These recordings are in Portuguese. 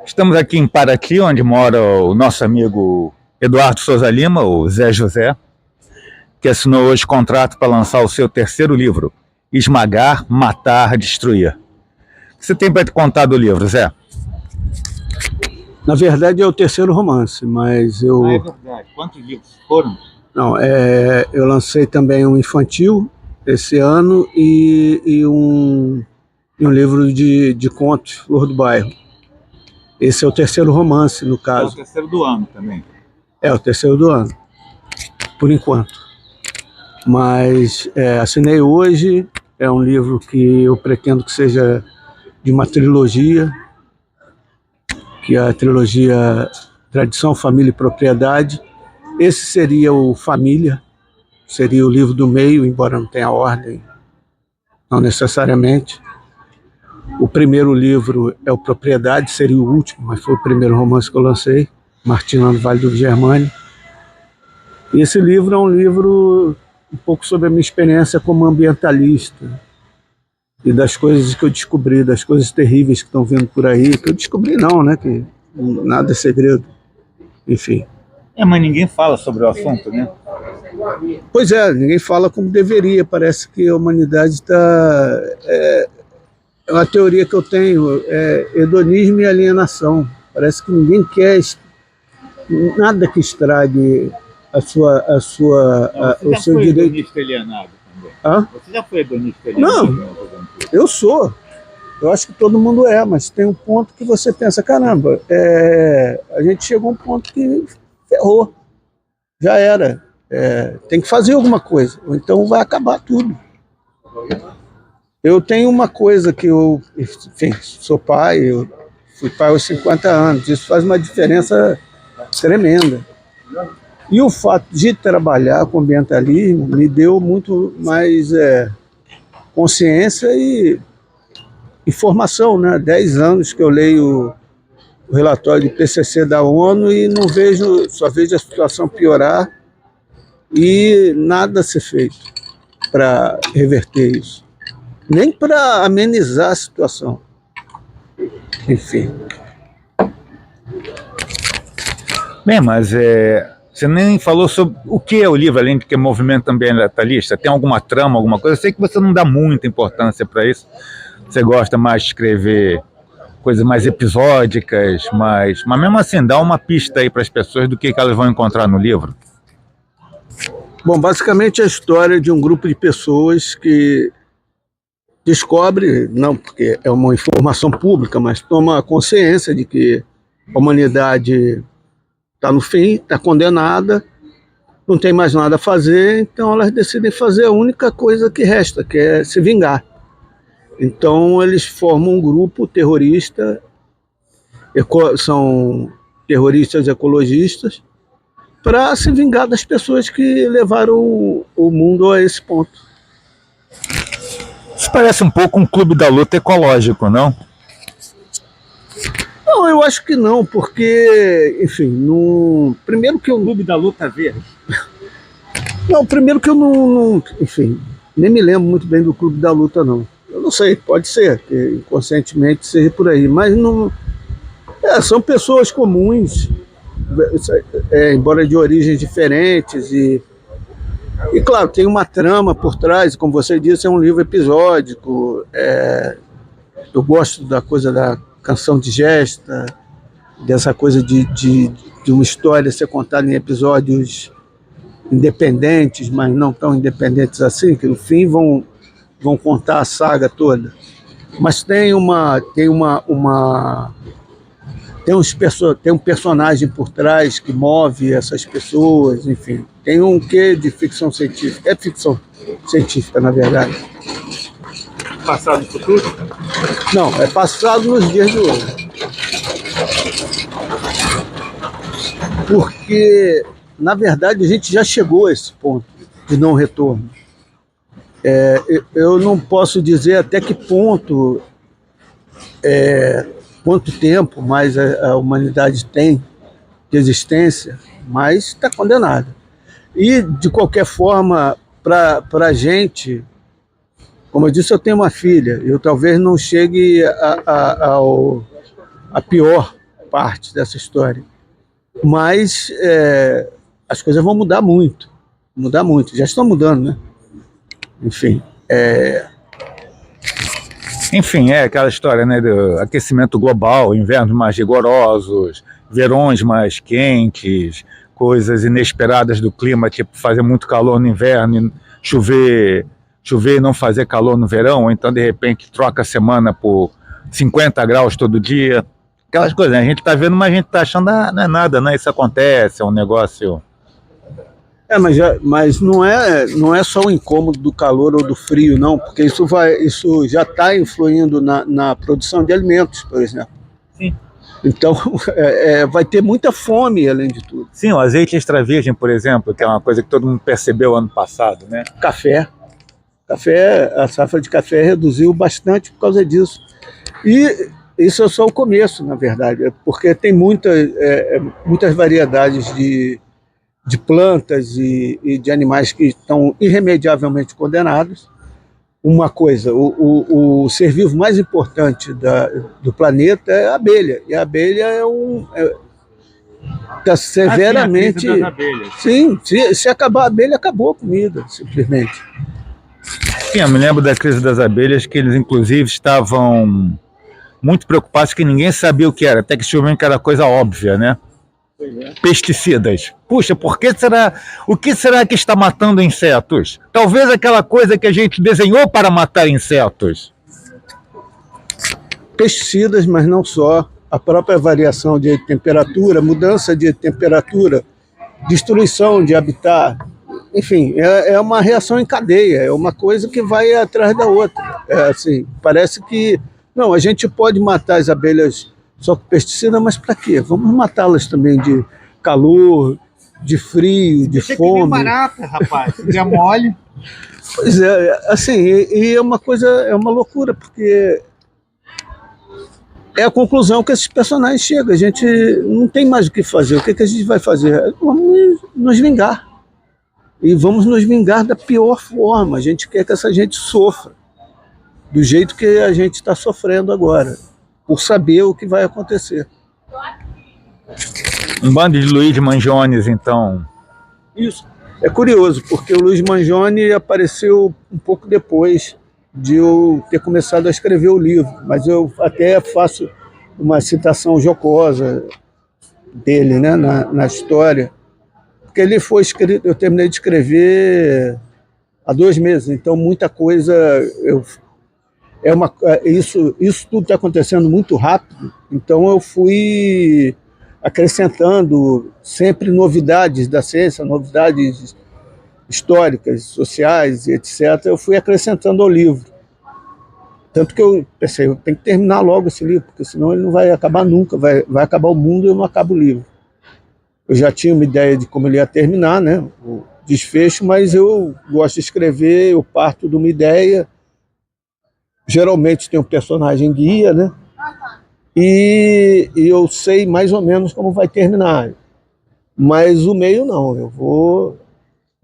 Estamos aqui em Paraty, onde mora o nosso amigo Eduardo Souza Lima, o Zé José, que assinou hoje contrato para lançar o seu terceiro livro, Esmagar, Matar, Destruir. O que você tem para te contar do livro, Zé? Na verdade é o terceiro romance, mas eu... Ah, é verdade. Quantos livros foram? Não, eu lancei também um infantil esse ano e um livro de contos, Flor do Bairro. Esse é o terceiro romance, no É o caso. terceiro do ano também. É o terceiro do ano, por enquanto. Mas assinei hoje, é um livro que eu pretendo que seja de uma trilogia, que é a trilogia Tradição, Família e Propriedade. Esse seria o Família, seria o livro do meio, embora não tenha ordem, não necessariamente. O primeiro livro é o Propriedade, seria o último, mas foi o primeiro romance que eu lancei, Martina no Vale do Germânia. E esse livro é um livro um pouco sobre a minha experiência como ambientalista e das coisas que eu descobri, das coisas terríveis que estão vindo por aí, que eu descobri não, né, que nada é segredo, enfim. Mas ninguém fala sobre o assunto, né? Pois é, ninguém fala como deveria, parece que a humanidade está... É uma teoria que eu tenho, hedonismo e alienação. Parece que ninguém quer nada que estrague o seu direito. Hedonista alienado também? Hã? Você já foi hedonista alienado? Não, eu sou. Eu acho que todo mundo mas tem um ponto que você pensa, caramba, a gente chegou a um ponto que ferrou, já era. Tem que fazer alguma coisa, ou então vai acabar tudo. Eu tenho uma coisa que enfim, sou pai, eu fui pai aos 50 anos, isso faz uma diferença tremenda. E o fato de trabalhar com ambientalismo me deu muito mais consciência e formação, né? 10 anos que eu leio o relatório de PCC da ONU e só vejo a situação piorar e nada ser feito para reverter isso. Nem para amenizar a situação. Enfim. Bem, mas você nem falou sobre o que é o livro, além de que é movimento ambientalista. Tem alguma trama, alguma coisa? Eu sei que você não dá muita importância para isso. Você gosta mais de escrever coisas mais episódicas, mas mesmo assim, dá uma pista aí para as pessoas do que elas vão encontrar no livro. Bom, basicamente é a história de um grupo de pessoas que descobre, não porque é uma informação pública, mas toma consciência de que a humanidade está no fim, está condenada, não tem mais nada a fazer, então elas decidem fazer a única coisa que resta, que é se vingar. Então eles formam um grupo terrorista, são terroristas ecologistas, para se vingar das pessoas que levaram o mundo a esse ponto. Isso parece um pouco um clube da luta ecológico, não? Não, eu acho que não, porque, enfim, primeiro que eu... Clube da luta verde? Não, primeiro que eu enfim, nem me lembro muito bem do Clube da Luta, não. Eu não sei, pode ser, que inconscientemente seja por aí, mas não... são pessoas comuns, embora de origens diferentes e claro, tem uma trama por trás, como você disse, é um livro episódico. Eu gosto da coisa da canção de gesta, dessa coisa de uma história ser contada em episódios independentes, mas não tão independentes assim, que no fim vão contar a saga toda. Mas tem um personagem por trás que move essas pessoas, enfim. Tem um quê de ficção científica. É ficção científica, na verdade. Passado e futuro? Não, é passado nos dias de hoje. Porque, na verdade, a gente já chegou a esse ponto de não retorno. Eu não posso dizer até que ponto... quanto tempo mais a humanidade tem de existência, mas está condenada. E, de qualquer forma, para a gente, como eu disse, eu tenho uma filha, eu talvez não chegue a pior parte dessa história. Mas as coisas vão mudar muito, já estão mudando, né? Enfim, Enfim, é aquela história, né, do aquecimento global, invernos mais rigorosos, verões mais quentes, coisas inesperadas do clima, tipo fazer muito calor no inverno, e chover e não fazer calor no verão, ou então de repente troca a semana por 50 graus todo dia. Aquelas coisas, né? A gente tá vendo, mas a gente tá achando, não é nada, né? Isso acontece, é um negócio. mas não é só o incômodo do calor ou do frio, não, porque isso já está influindo na produção de alimentos, por exemplo. Sim. Então, vai ter muita fome, além de tudo. Sim, o azeite extra virgem, por exemplo, que é uma coisa que todo mundo percebeu ano passado, né? Café, a safra de café reduziu bastante por causa disso. E isso é só o começo, na verdade, porque tem muitas variedades de plantas e de animais que estão irremediavelmente condenados. Uma coisa, o ser vivo mais importante do planeta é a abelha, e a abelha está severamente... Sim, a crise das abelhas. Sim, se acabar a abelha, acabou a comida, simplesmente. Sim, eu me lembro da crise das abelhas, que eles inclusive estavam muito preocupados, que ninguém sabia o que era, até que chegou que era coisa óbvia, né? Pesticidas. Puxa, o que será que está matando insetos? Talvez aquela coisa que a gente desenhou para matar insetos. Pesticidas, mas não só. A própria variação de temperatura, mudança de temperatura, destruição de habitat. Enfim, é uma reação em cadeia, é uma coisa que vai atrás da outra. Assim, parece que, não, a gente pode matar as abelhas só com pesticida, mas para quê? Vamos matá-las também de calor, de frio, de fome. Que nem barata, rapaz, se é mole. Pois é, assim, e é uma coisa, é uma loucura, porque é a conclusão que esses personagens chegam. A gente não tem mais o que fazer. O que a gente vai fazer? Vamos nos vingar. E vamos nos vingar da pior forma. A gente quer que essa gente sofra do jeito que a gente está sofrendo agora, por saber o que vai acontecer. Um bando de Luiz Mangiones, então. Isso. É curioso, porque o Luiz Mangione apareceu um pouco depois de eu ter começado a escrever o livro, mas eu até faço uma citação jocosa dele, né, na história, porque ele foi escrito, eu terminei de escrever há 2 meses, então muita coisa, isso tudo está acontecendo muito rápido, então eu fui acrescentando sempre novidades da ciência, novidades históricas, sociais, etc. Eu fui acrescentando ao livro. Tanto que eu pensei, eu tenho que terminar logo esse livro, porque senão ele não vai acabar nunca, vai acabar o mundo e eu não acabo o livro. Eu já tinha uma ideia de como ele ia terminar, né, o desfecho, mas eu gosto de escrever, eu parto de uma ideia, geralmente tem um personagem guia, né, e eu sei mais ou menos como vai terminar. Mas o meio não, eu vou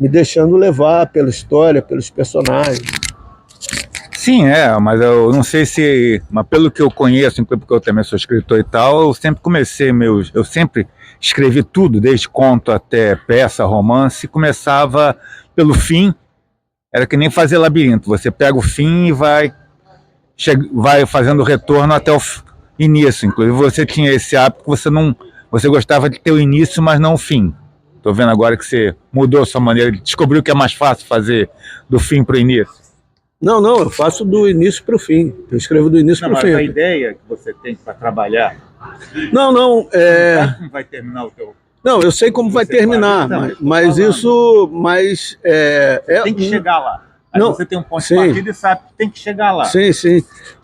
me deixando levar pela história, pelos personagens. Sim, mas eu não sei se... Mas pelo que eu conheço, porque eu também sou escritor e tal, eu sempre eu sempre escrevi tudo, desde conto até peça, romance, começava pelo fim, era que nem fazer labirinto, você pega o fim e vai fazendo o retorno até o início. Inclusive você tinha esse hábito que você gostava de ter o início, mas não o fim. Estou vendo agora que você mudou a sua maneira, descobriu que é mais fácil fazer do fim para o início. Não, eu faço do início para o fim. Eu escrevo do início para o fim. Mas a ideia que você tem para trabalhar... Não. Sabe como vai terminar o teu... Não, eu sei como vai terminar, mas isso... tem que chegar lá. Aí não, você tem um ponto de partida e sabe que tem que chegar lá. Sim.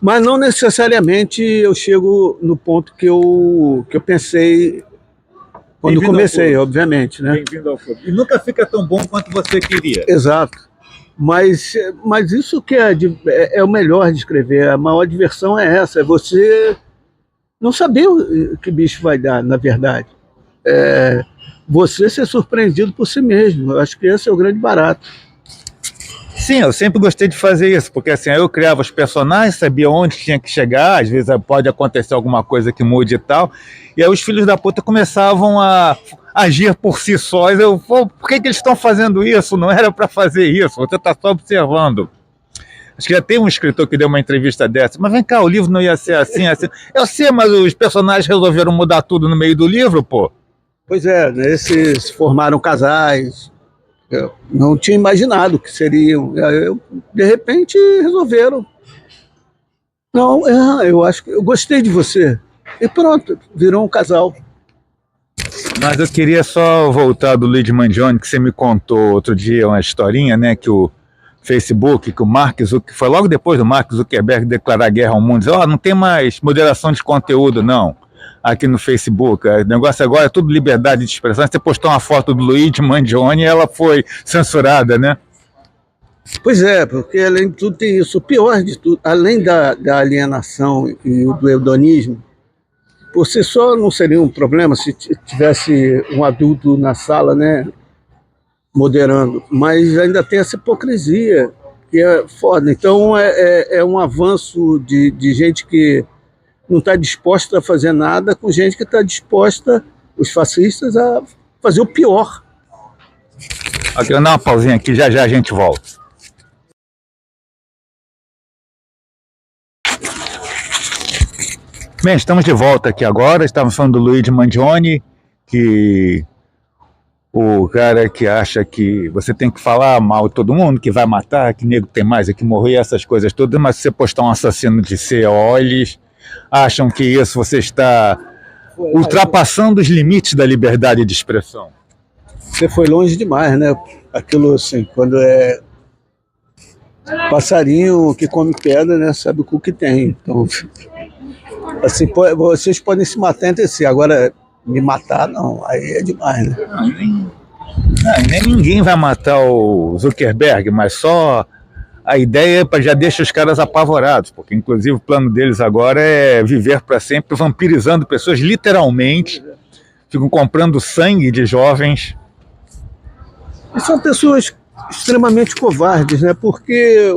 Mas não necessariamente eu chego no ponto que eu pensei quando comecei, obviamente, né? Bem-vindo ao clube. E nunca fica tão bom quanto você queria. Exato. Mas isso que é o melhor de escrever, a maior diversão é essa, é você não saber o que bicho vai dar, na verdade. Você ser surpreendido por si mesmo, eu acho que esse é o grande barato. Sim, eu sempre gostei de fazer isso, porque assim, eu criava os personagens, sabia onde tinha que chegar, às vezes pode acontecer alguma coisa que mude e tal, e aí os filhos da puta começavam a agir por si sós. Eu, pô, por que eles estão fazendo isso? Não era para fazer isso, você está só observando. Acho que já tem um escritor que deu uma entrevista dessa, mas vem cá, o livro não ia ser assim, assim. Eu sei, mas os personagens resolveram mudar tudo no meio do livro, pô. Pois é, esses formaram casais. Eu não tinha imaginado que seriam. De repente resolveram. Não, eu acho que eu gostei de você. E pronto, virou um casal. Mas eu queria só voltar do Luigi Mangione, que você me contou outro dia uma historinha, né, que o Facebook, que o Mark Zuckerberg, foi logo depois do Mark Zuckerberg declarar guerra ao mundo, dizer, não tem mais moderação de conteúdo, não, aqui no Facebook, o negócio agora é tudo liberdade de expressão. Você postou uma foto do Luigi Mangione e ela foi censurada, né? Pois é, porque além de tudo tem isso. O pior de tudo, além da alienação e do hedonismo, por si só não seria um problema se tivesse um adulto na sala, né, moderando, mas ainda tem essa hipocrisia, que é foda. Então é um avanço de gente que não está disposta a fazer nada com gente que está disposta, os fascistas, a fazer o pior. Aqui, eu vou dar uma pausinha aqui, já já a gente volta. Bem, estamos de volta aqui agora, estamos falando do Luigi Mangione, que o cara que acha que você tem que falar mal de todo mundo, que vai matar, que nego tem mais, é que morrer, essas coisas todas, mas se você postar um assassino de CO, eles acham que isso você está ultrapassando os limites da liberdade de expressão. Você foi longe demais, né? Aquilo assim, quando é passarinho que come pedra, né? Sabe o cu que tem. Então, assim, vocês podem se matar entre si. Agora, me matar, não. Aí é demais, né? Nem ninguém vai matar o Zuckerberg, mas só a ideia já deixa os caras apavorados, porque inclusive o plano deles agora é viver para sempre vampirizando pessoas, literalmente. Ficam comprando sangue de jovens. E são pessoas extremamente covardes, né? Porque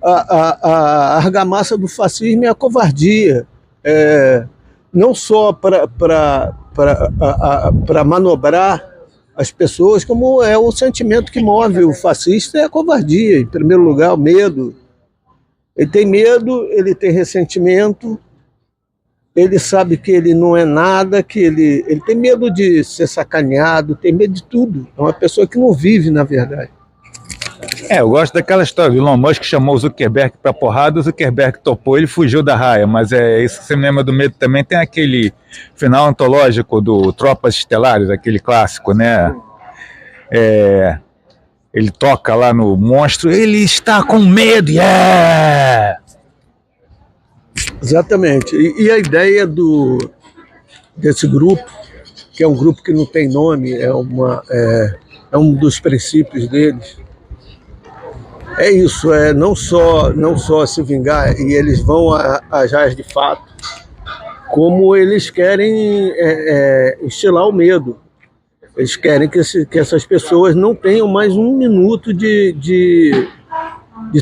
a argamassa do fascismo é a covardia. Não só para manobrar as pessoas, como é o sentimento que move o fascista, é a covardia, em primeiro lugar, o medo. Ele tem medo, ele tem ressentimento, ele sabe que ele não é nada, que ele tem medo de ser sacaneado, tem medo de tudo. É uma pessoa que não vive, na verdade. Eu gosto daquela história do Elon Musk, chamou o Zuckerberg para porrada, o Zuckerberg topou, ele fugiu da raia, mas isso que você me lembra do medo também, tem aquele final antológico do Tropas Estelares, aquele clássico, né? Ele toca lá no monstro, ele está com medo, yeah! Exatamente. E a ideia desse grupo, que é um grupo que não tem nome, é um dos princípios deles, é isso, não só se vingar, e eles vão agir de fato, como eles querem instilar o medo. Eles querem que essas pessoas não tenham mais um minuto de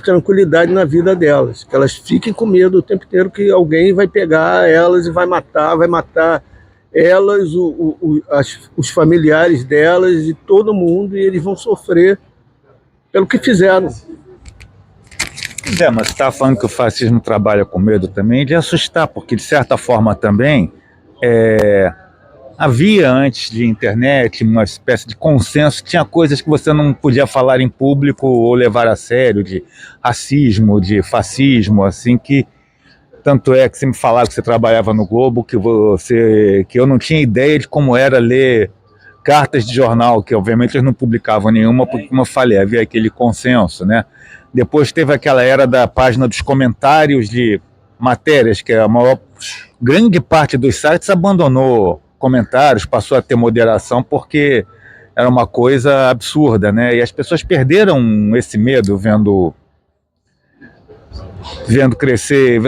tranquilidade na vida delas, que elas fiquem com medo o tempo inteiro que alguém vai pegar elas e vai matar elas, os familiares delas e todo mundo, e eles vão sofrer pelo que fizeram. Mas você estava falando que o fascismo trabalha com medo também, de assustar, porque de certa forma também havia antes de internet uma espécie de consenso, tinha coisas que você não podia falar em público ou levar a sério, de racismo, de fascismo, assim, que tanto é que você me falava que você trabalhava no Globo, que eu não tinha ideia de como era ler cartas de jornal, que obviamente eles não publicavam nenhuma, porque, como eu falei, havia aquele consenso, né? Depois teve aquela era da página dos comentários de matérias, que a grande parte dos sites abandonou comentários, passou a ter moderação, porque era uma coisa absurda, né? E as pessoas perderam esse medo vendo crescer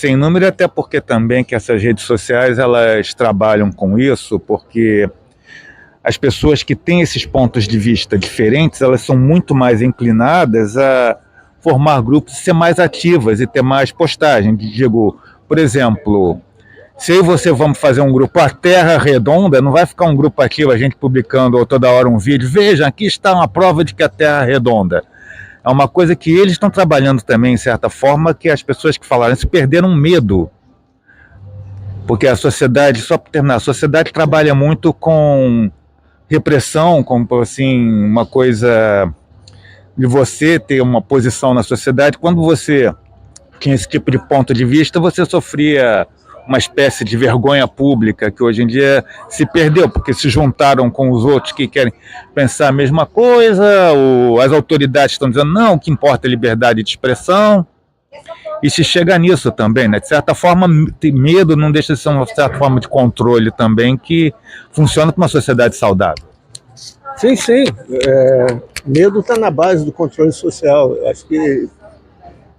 em número, até porque também que essas redes sociais elas trabalham com isso, porque as pessoas que têm esses pontos de vista diferentes, elas são muito mais inclinadas a formar grupos e ser mais ativas e ter mais postagem. Digo, por exemplo, se eu e você vamos fazer um grupo A Terra Redonda, não vai ficar um grupo ativo, a gente publicando toda hora um vídeo, vejam, aqui está uma prova de que a Terra é redonda. É uma coisa que eles estão trabalhando também, em certa forma, que as pessoas que falaram isso perderam medo. Porque a sociedade, só para terminar, a sociedade trabalha muito com repressão, como assim, uma coisa de você ter uma posição na sociedade. Quando você tinha esse tipo de ponto de vista, você sofria uma espécie de vergonha pública que hoje em dia se perdeu, porque se juntaram com os outros que querem pensar a mesma coisa, as autoridades estão dizendo não, o que importa é liberdade de expressão, e se chega nisso também, né? De certa forma, medo não deixa de ser uma certa forma de controle também que funciona para uma sociedade saudável. Sim, sim. Medo está na base do controle social. Eu acho que,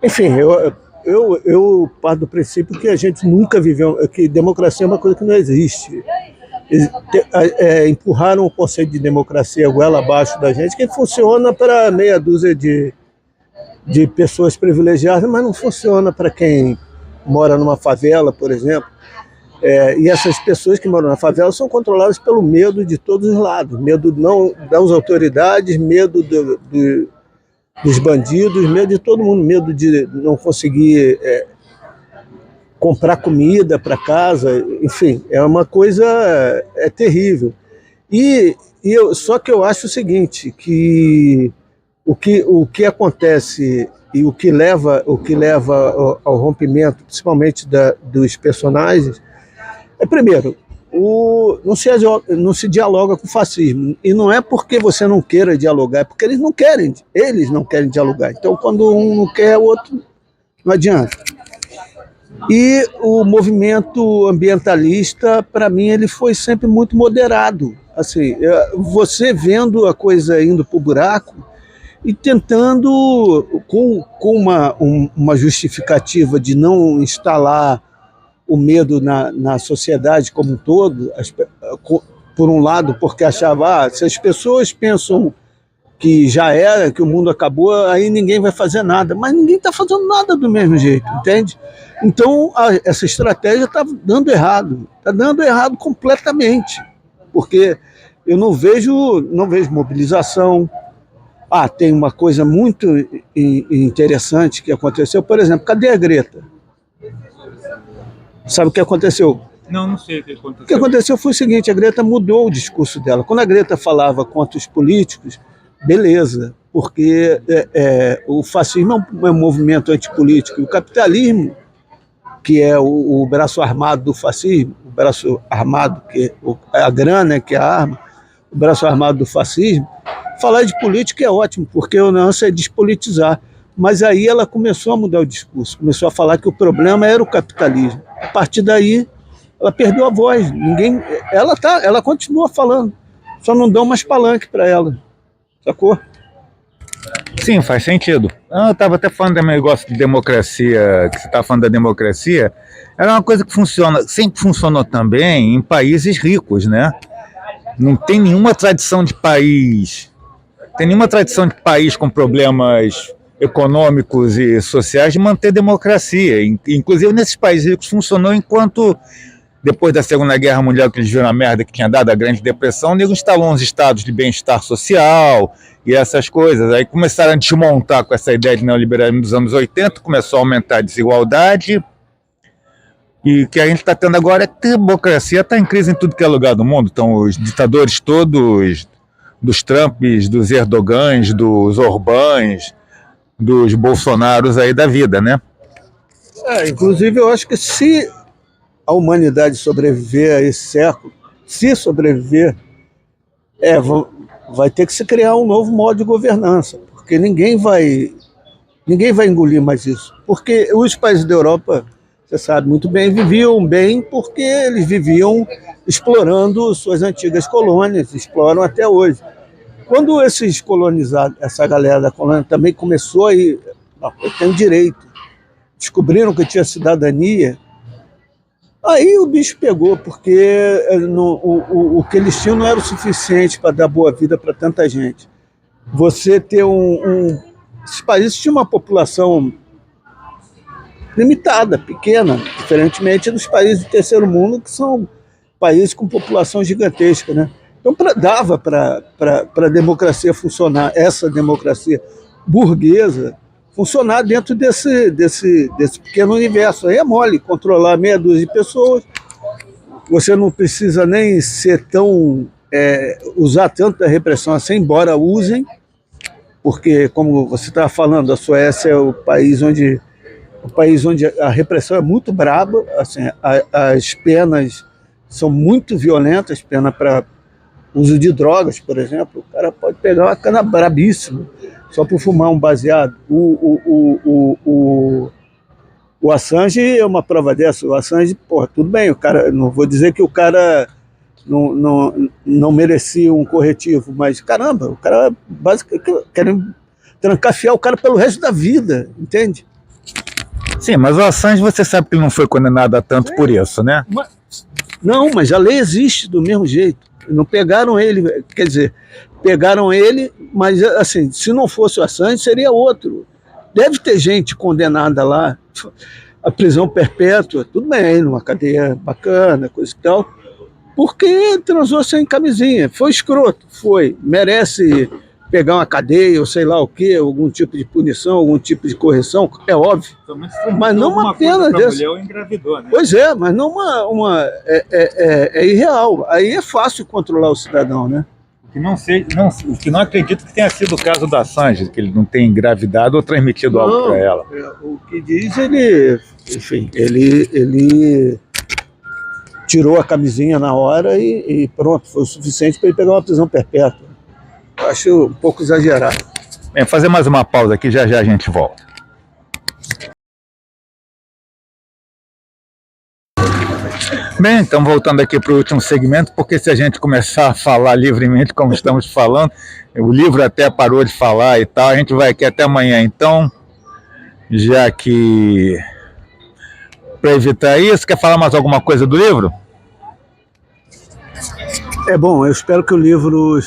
enfim, eu parto do princípio que a gente nunca viveu, que democracia é uma coisa que não existe. Empurraram o conceito de democracia goela abaixo da gente, que funciona para meia dúzia de pessoas privilegiadas, mas não funciona para quem mora numa favela, por exemplo. E essas pessoas que moram na favela são controladas pelo medo de todos os lados. Medo não das autoridades, medo dos bandidos, medo de todo mundo, medo de não conseguir comprar comida para casa, enfim, é uma coisa terrível. Só que eu acho o seguinte, que o que acontece e o que leva ao rompimento, principalmente dos personagens, primeiro, não se dialoga com o fascismo. E não é porque você não queira dialogar, é porque eles não querem dialogar. Então, quando um não quer, o outro não adianta. E o movimento ambientalista, para mim, ele foi sempre muito moderado. Assim, você vendo a coisa indo para o buraco e tentando, com uma justificativa de não instalar o medo na sociedade como um todo, por um lado, porque achava, se as pessoas pensam que já era, que o mundo acabou, aí ninguém vai fazer nada. Mas ninguém está fazendo nada do mesmo jeito, entende? Então, essa estratégia está dando errado completamente, porque eu não vejo mobilização. Tem uma coisa muito interessante que aconteceu, por exemplo, cadê a Greta? Sabe o que aconteceu? Não sei o que aconteceu. O que aconteceu foi o seguinte, a Greta mudou o discurso dela. Quando a Greta falava contra os políticos, beleza, porque o fascismo é um movimento antipolítico, e o capitalismo, que é o braço armado do fascismo, o braço armado, que é a grana, que é a arma, o braço armado do fascismo, falar de política é ótimo, porque o lance é despolitizar. Mas aí ela começou a mudar o discurso, começou a falar que o problema era o capitalismo. A partir daí, ela perdeu a voz. Ela continua falando, só não dão mais palanque para ela. Sacou? Sim, faz sentido. Eu estava até falando do negócio de democracia, que você estava falando da democracia. Era uma coisa que sempre funcionou também em países ricos, né? Não tem nenhuma tradição de país, com problemas econômicos e sociais de manter democracia. Inclusive nesses países ricos funcionou enquanto, depois da Segunda Guerra Mundial, que eles viram a merda que tinha dado a Grande Depressão, o nego instalou uns estados de bem-estar social e essas coisas. Aí começaram a desmontar com essa ideia de neoliberalismo dos anos 80, começou a aumentar a desigualdade, e o que a gente está tendo agora é que a democracia está em crise em tudo que é lugar do mundo. Então os ditadores todos, dos Trumps, dos Erdogans, dos Orbãs, dos Bolsonaros aí da vida, né? Inclusive eu acho que se a humanidade sobreviver a esse século, se sobreviver, vai ter que se criar um novo modo de governança, porque ninguém vai engolir mais isso. Porque os países da Europa, você sabe muito bem, viviam bem porque eles viviam explorando suas antigas colônias, exploram até hoje. Quando esses colonizados, essa galera da colônia também começou a ir, eu tenho direito, descobriram que eu tinha cidadania, Aí o bicho pegou, porque o que eles tinham não era o suficiente para dar boa vida para tanta gente. Você ter esses países tinham uma população limitada, pequena, diferentemente dos países do terceiro mundo, que são países com população gigantesca, né? Então dava para a democracia funcionar, essa democracia burguesa, funcionar dentro desse pequeno universo. Aí é mole controlar meia dúzia de pessoas, você não precisa nem ser usar tanta repressão assim, embora usem, porque, como você estava falando, a Suécia é o país onde a repressão é muito braba, assim, as penas são muito violentas, pena para uso de drogas, por exemplo. O cara pode pegar uma cana brabíssima só por fumar um baseado. O Assange é uma prova dessa. O Assange, porra, tudo bem, o cara, não vou dizer que o cara não merecia um corretivo, mas caramba, o cara basicamente querem trancafiar o cara pelo resto da vida, entende? Sim, mas o Assange, você sabe que ele não foi condenado a tanto por isso, né? Não, mas a lei existe do mesmo jeito. Não pegaram ele, quer dizer, pegaram ele, mas assim, se não fosse o Assange, seria outro. Deve ter gente condenada lá, a prisão perpétua, tudo bem, numa cadeia bacana, coisa e tal, porque transou sem camisinha. Foi escroto, merece pegar uma cadeia ou sei lá o quê, algum tipo de punição, algum tipo de correção, é óbvio. Mas não uma pena dessa. Mulher engravidou, né? Pois é, mas não é irreal. Aí é fácil controlar o cidadão, né? O que não acredito que tenha sido o caso da Assange, que ele não tenha engravidado ou transmitido algo para ela. O que diz, ele tirou a camisinha na hora e pronto, foi o suficiente para ele pegar uma prisão perpétua. Eu acho um pouco exagerado. Bem, fazer mais uma pausa aqui, já já a gente volta. Bem, então voltando aqui para o último segmento, porque se a gente começar a falar livremente como estamos falando, o livro até parou de falar e tal, a gente vai aqui até amanhã. Então, já que para evitar isso, quer falar mais alguma coisa do livro? É bom, eu espero que o livro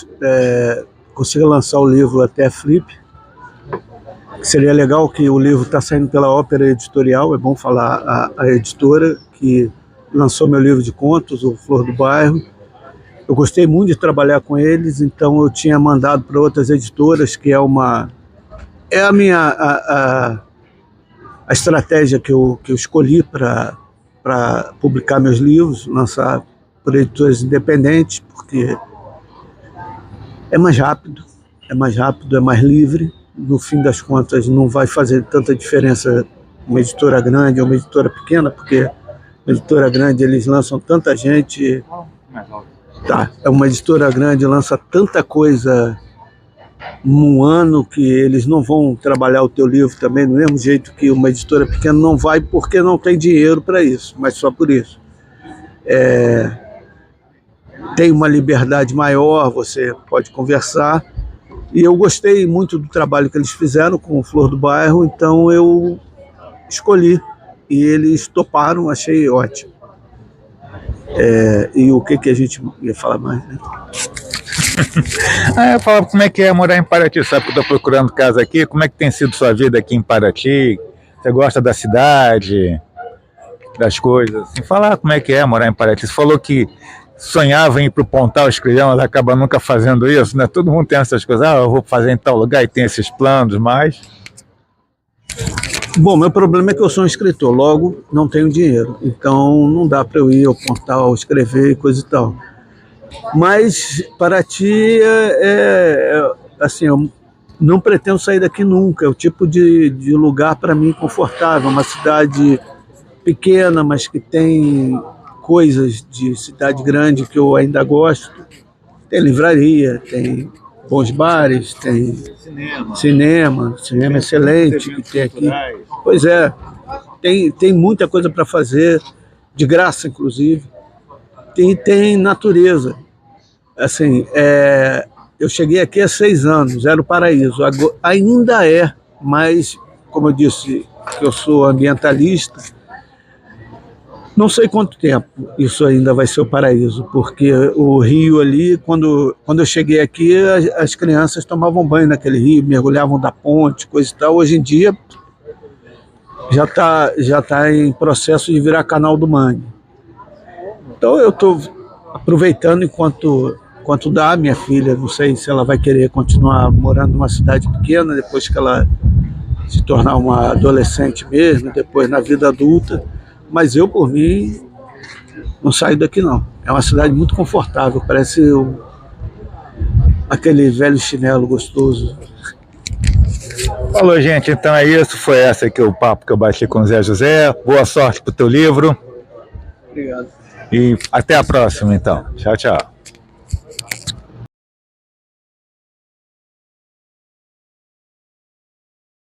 consiga lançar o livro até Flip. Seria legal que o livro está saindo pela Ópera Editorial, é bom falar a editora que lançou meu livro de contos, o Flor do Bairro. Eu gostei muito de trabalhar com eles, então eu tinha mandado para outras editoras, que é a minha a estratégia que eu escolhi para publicar meus livros, lançar por editoras independentes, porque é mais rápido, é mais livre. No fim das contas, não vai fazer tanta diferença uma editora grande ou uma editora pequena, porque uma editora grande, eles lançam tanta gente. É uma editora grande, lança tanta coisa num ano que eles não vão trabalhar o teu livro também do mesmo jeito que uma editora pequena não vai, porque não tem dinheiro para isso, mas só por isso. Tem uma liberdade maior, você pode conversar. E eu gostei muito do trabalho que eles fizeram com o Flor do Bairro, então eu escolhi. E eles toparam, achei ótimo. E o que a gente ia falar mais, né? Eu falava como é que é morar em Paraty, sabe que eu estou procurando casa aqui, como é que tem sido sua vida aqui em Paraty? Você gosta da cidade, das coisas? Assim, falar como é que é morar em Paraty. Você falou que sonhava em ir para o Pontal escrever, mas acaba nunca fazendo isso, né? Todo mundo tem essas coisas, eu vou fazer em tal lugar e tem esses planos, mas... Bom, meu problema é que eu sou um escritor, logo não tenho dinheiro, então não dá para eu ir ao Pontal escrever e coisa e tal. Mas Paraty assim, eu não pretendo sair daqui nunca, é o tipo de lugar para mim confortável, uma cidade pequena, mas que tem coisas de cidade grande que eu ainda gosto. Tem livraria, tem bons bares, tem cinema excelente que tem aqui. Pois é, tem muita coisa para fazer, de graça inclusive. Tem natureza. Assim, eu cheguei aqui há 6 anos, era o paraíso. Agora, ainda é, mas, como eu disse, que eu sou ambientalista, Não sei quanto tempo isso ainda vai ser o paraíso, porque o rio ali, quando eu cheguei aqui, as crianças tomavam banho naquele rio, mergulhavam da ponte, coisa e tal. Hoje em dia já tá em processo de virar canal do mangue. Então eu estou aproveitando enquanto dá. Minha filha, não sei se ela vai querer continuar morando numa cidade pequena depois que ela se tornar uma adolescente mesmo, depois na vida adulta. Mas eu, por mim, não saio daqui não. É uma cidade muito confortável, parece aquele velho chinelo gostoso. Falou, gente. Então é isso. Foi esse aqui o papo que eu bati com o Zé José. Boa sorte pro teu livro. Obrigado. E até a próxima, então. Tchau, tchau.